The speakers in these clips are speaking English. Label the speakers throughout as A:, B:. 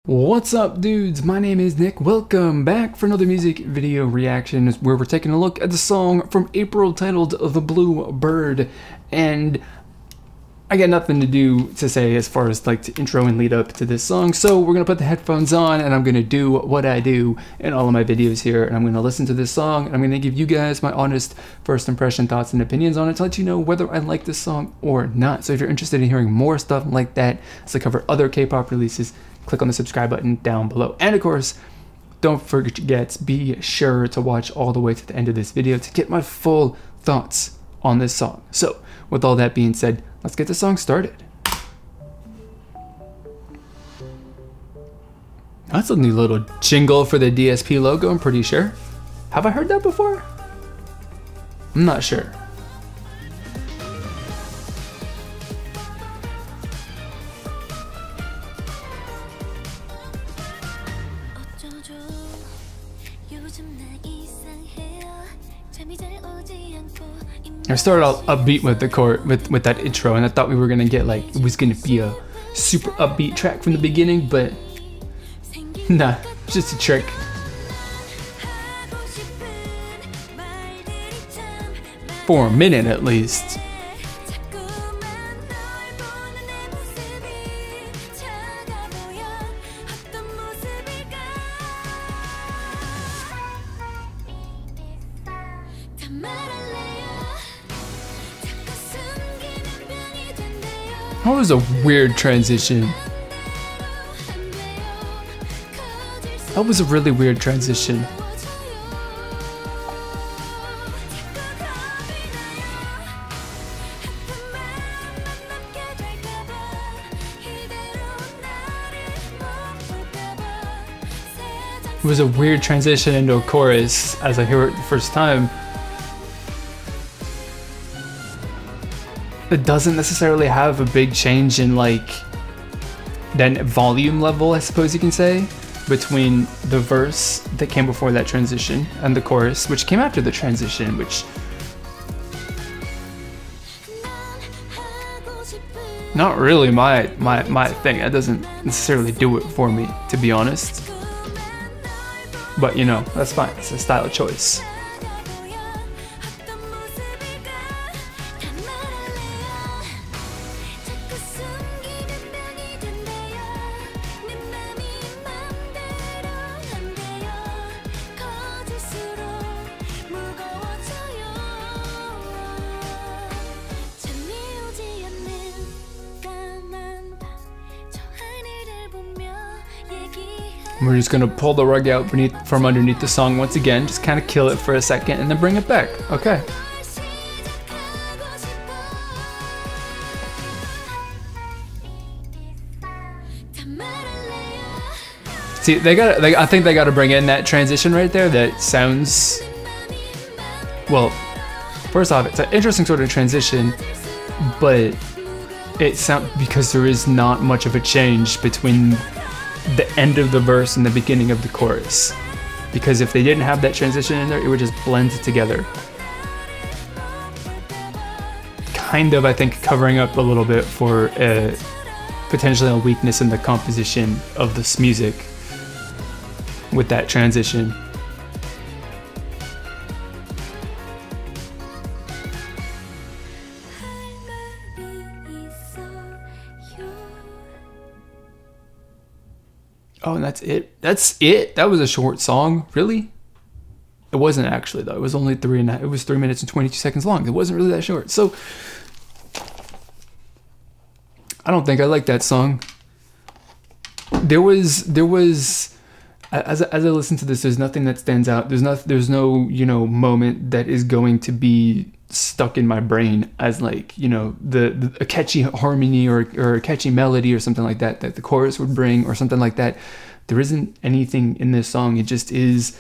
A: What's up, dudes? My name is Nick. Welcome back for another music video reaction where we're taking a look at the song from April titled The Blue Bird. And I got nothing to say as far as like to intro and lead up to this song, so we're gonna put the headphones on and I'm gonna do what I do in all of my videos here, and I'm gonna listen to this song and I'm gonna give you guys my honest first impression, thoughts, and opinions on it to let you know whether I like this song or not. So if you're interested in hearing more stuff like that, as I cover other K-pop releases, click on the subscribe button down below. And of course, don't forget, be sure to watch all the way to the end of this video to get my full thoughts on this song. So with all that being said, let's get the song started. That's a new little jingle for the DSP logo, I'm pretty sure. Have I heard that before? I'm not sure. I started out upbeat with the chord, with that intro, and I thought we were gonna get like, it was gonna be a super upbeat track from the beginning, but nah, it's just a trick. For a minute at least. That was a weird transition. That was a really weird transition. It was a weird transition into a chorus as I hear it the first time. It doesn't necessarily have a big change in like that volume level, I suppose you can say, between the verse that came before that transition and the chorus, which came after the transition, which not really my thing. That doesn't necessarily do it for me, to be honest. But you know, that's fine. It's a style choice. We're just gonna pull the rug out from underneath the song once again, just kind of kill it for a second and then bring it back. Okay. See, I think they gotta bring in that transition right there that sounds, well, first off, it's an interesting sort of transition, but it sounds, because there is not much of a change between the end of the verse and the beginning of the chorus, because if they didn't have that transition in there, it would just blend together, kind of, I think, covering up a little bit for potentially a weakness in the composition of this music with that transition. Oh, and that's it. That's it. That was a short song. Really? It wasn't actually though. It was only 3 minutes and 22 seconds long. It wasn't really that short. So I don't think I like that song. There was as I listen to this, there's nothing that stands out. There's no, you know, moment that is going to be stuck in my brain as like, you know, a catchy harmony or a catchy melody or something like that the chorus would bring or something like that. There isn't anything in this song. It just is,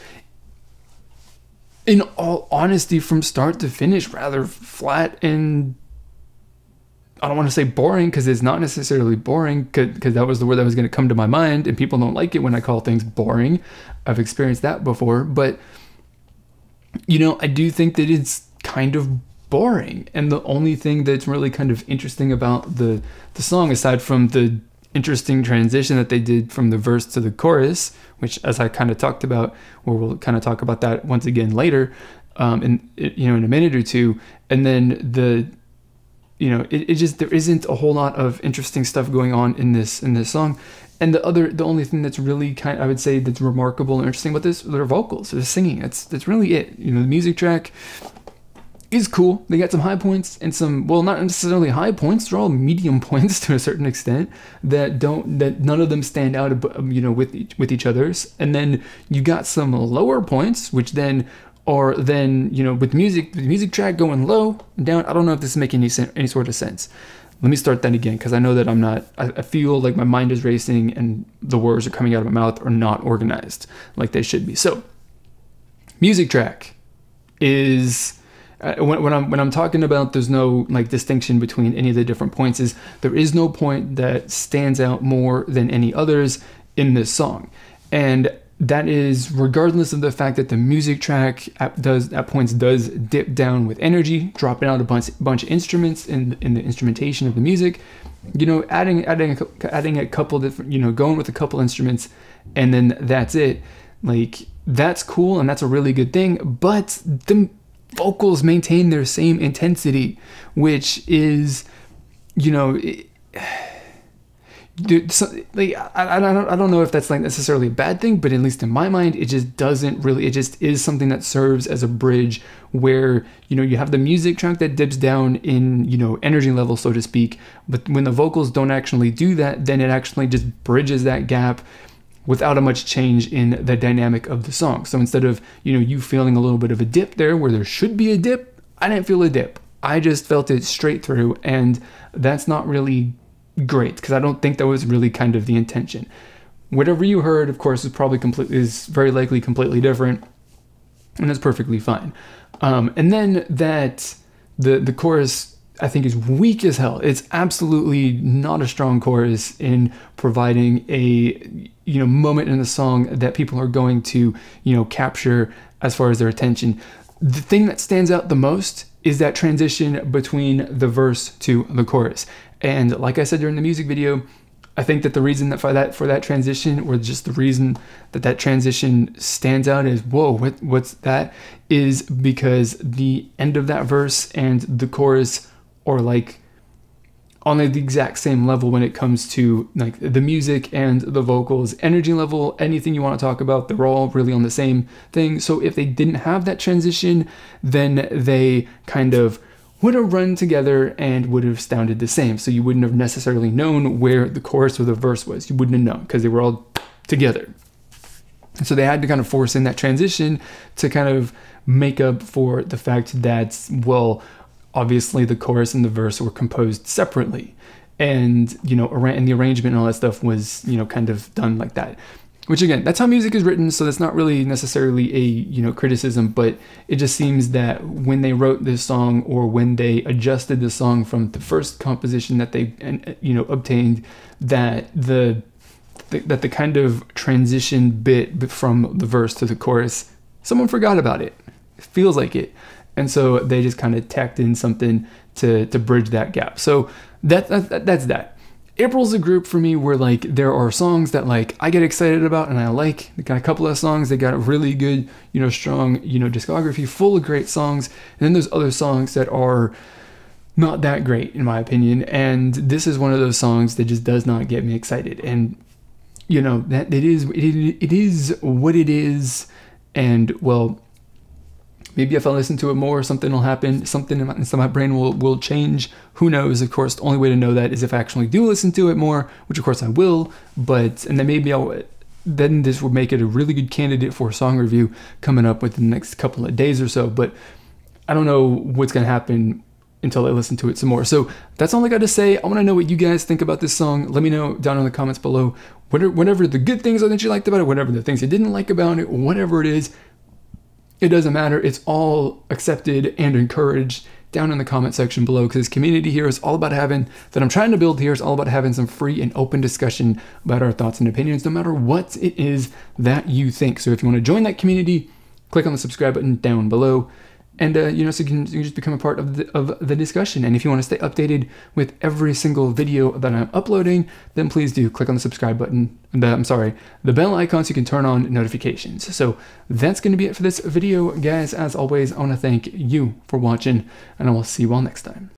A: in all honesty, from start to finish, rather flat and, I don't want to say boring, because it's not necessarily boring, because that was the word that was going to come to my mind, and people don't like it when I call things boring. I've experienced that before, but you know, I do think that it's kind of boring, and the only thing that's really kind of interesting about the song, aside from the interesting transition that they did from the verse to the chorus, which, as I kind of talked about, or we'll kind of talk about that once again later, in a minute or two. And then it just, there isn't a whole lot of interesting stuff going on in this song. And the only thing that's really I would say that's remarkable and interesting about this, their vocals, their singing. That's really it. The music track is cool. They got some high points and some, well, not necessarily high points. They're all medium points to a certain extent that none of them stand out, with each other's. And then you got some lower points, which then are with the music track going low and down. I don't know if this is making any sort of sense. Let me start that again, because I know that I feel like my mind is racing and the words are coming out of my mouth are not organized like they should be. So, music track is, when I'm talking about there's no distinction between any of the different points, is there is no point that stands out more than any others in this song. And that is regardless of the fact that the music track at points does dip down with energy, dropping out a bunch of instruments in the instrumentation of the music, adding a couple different, going with a couple instruments, and then that's it. That's cool and that's a really good thing, but the vocals maintain their same intensity, which is, I don't know if that's necessarily a bad thing, but at least in my mind, it just is something that serves as a bridge where, you have the music track that dips down in, energy level, so to speak. But when the vocals don't actually do that, then it actually just bridges that gap without a much change in the dynamic of the song. So instead of, you feeling a little bit of a dip there where there should be a dip, I didn't feel a dip. I just felt it straight through, and that's not really great, because I don't think that was really kind of the intention. Whatever you heard, of course, is very likely completely different, and that's perfectly fine. And then that the chorus, I think, is weak as hell. It's absolutely not a strong chorus in providing a moment in the song that people are going to capture as far as their attention. The thing that stands out the most is that transition between the verse to the chorus. And like I said during the music video, I think that the reason that for that transition, or just the reason that transition stands out as, whoa, what's that, is because the end of that verse and the chorus are on the exact same level when it comes to the music and the vocals, energy level, anything you want to talk about, they're all really on the same thing. So if they didn't have that transition, then they kind of would have run together and would have sounded the same. So you wouldn't have necessarily known where the chorus or the verse was. You wouldn't have known because they were all together. So they had to kind of force in that transition to kind of make up for the fact that, well, obviously the chorus and the verse were composed separately, and and the arrangement and all that stuff was kind of done like that. Which, again, that's how music is written, so that's not really necessarily a criticism, but it just seems that when they wrote this song, or when they adjusted the song from the first composition that they obtained, that the kind of transition bit from the verse to the chorus, someone forgot about it. It feels like it. And so they just kind of tacked in something to bridge that gap. So that's that. April's a group for me where there are songs that I get excited about and I like. They got a couple of songs, they got a really good, strong, discography full of great songs. And then there's other songs that are not that great in my opinion. And this is one of those songs that just does not get me excited. And that it is what it is. And well, maybe if I listen to it more, something will happen. Something in my brain will change. Who knows? Of course, the only way to know that is if I actually do listen to it more, which of course I will. And then maybe then this will make it a really good candidate for a song review coming up within the next couple of days or so. But I don't know what's going to happen until I listen to it some more. So that's all I got to say. I want to know what you guys think about this song. Let me know down in the comments below. Whatever the good things are that you liked about it, whatever the things you didn't like about it, whatever it is. It doesn't matter. It's all accepted and encouraged down in the comment section below, because this community here is all about having, that I'm trying to build here, is all about having some free and open discussion about our thoughts and opinions, no matter what it is that you think. So if you want to join that community, click on the subscribe button down below. And, you know, so you can just become a part of the discussion. And if you want to stay updated with every single video that I'm uploading, then please do click on the subscribe button, the bell icon, so you can turn on notifications. So that's going to be it for this video, guys. As always, I want to thank you for watching, and I will see you all next time.